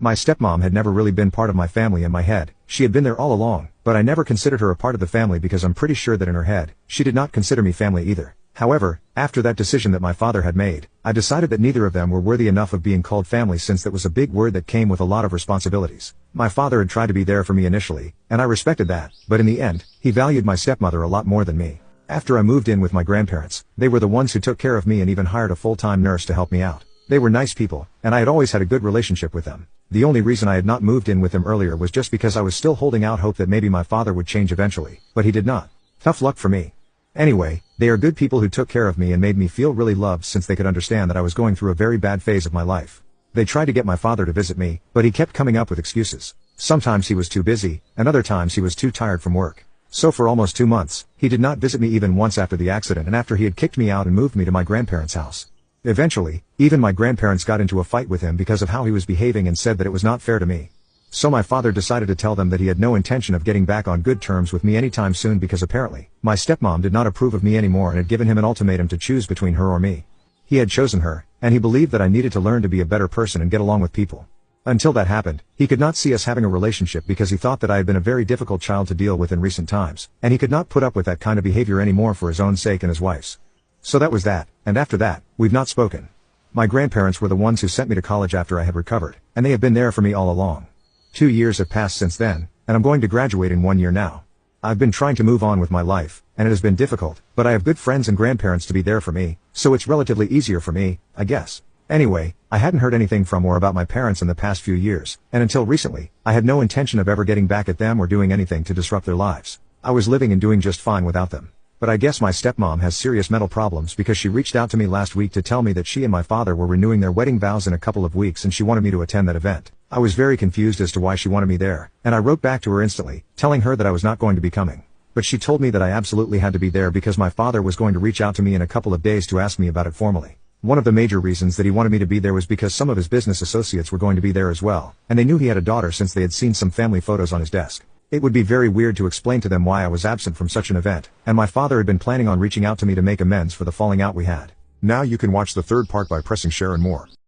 My stepmom had never really been part of my family in my head. She had been there all along, but I never considered her a part of the family because I'm pretty sure that in her head, she did not consider me family either. However, after that decision that my father had made, I decided that neither of them were worthy enough of being called family, since that was a big word that came with a lot of responsibilities. My father had tried to be there for me initially, and I respected that, but in the end, he valued my stepmother a lot more than me. After I moved in with my grandparents, they were the ones who took care of me and even hired a full-time nurse to help me out. They were nice people, and I had always had a good relationship with them. The only reason I had not moved in with them earlier was just because I was still holding out hope that maybe my father would change eventually, but he did not. Tough luck for me. Anyway, they are good people who took care of me and made me feel really loved, since they could understand that I was going through a very bad phase of my life. They tried to get my father to visit me, but he kept coming up with excuses. Sometimes he was too busy, and other times he was too tired from work. So for almost 2 months, he did not visit me even once after the accident and after he had kicked me out and moved me to my grandparents' house. Eventually, even my grandparents got into a fight with him because of how he was behaving and said that it was not fair to me. So my father decided to tell them that he had no intention of getting back on good terms with me anytime soon, because apparently, my stepmom did not approve of me anymore and had given him an ultimatum to choose between her or me. He had chosen her, and he believed that I needed to learn to be a better person and get along with people. Until that happened, he could not see us having a relationship because he thought that I had been a very difficult child to deal with in recent times, and he could not put up with that kind of behavior anymore for his own sake and his wife's. So that was that, and after that, we've not spoken. My grandparents were the ones who sent me to college after I had recovered, and they have been there for me all along. 2 years have passed since then, and I'm going to graduate in 1 year now. I've been trying to move on with my life, and it has been difficult, but I have good friends and grandparents to be there for me, so it's relatively easier for me, I guess. Anyway, I hadn't heard anything from or about my parents in the past few years, and until recently, I had no intention of ever getting back at them or doing anything to disrupt their lives. I was living and doing just fine without them. But I guess my stepmom has serious mental problems, because she reached out to me last week to tell me that she and my father were renewing their wedding vows in a couple of weeks and she wanted me to attend that event. I was very confused as to why she wanted me there, and I wrote back to her instantly, telling her that I was not going to be coming. But she told me that I absolutely had to be there because my father was going to reach out to me in a couple of days to ask me about it formally. One of the major reasons that he wanted me to be there was because some of his business associates were going to be there as well, and they knew he had a daughter since they had seen some family photos on his desk. It would be very weird to explain to them why I was absent from such an event, and my father had been planning on reaching out to me to make amends for the falling out we had. Now you can watch the third part by pressing share and more.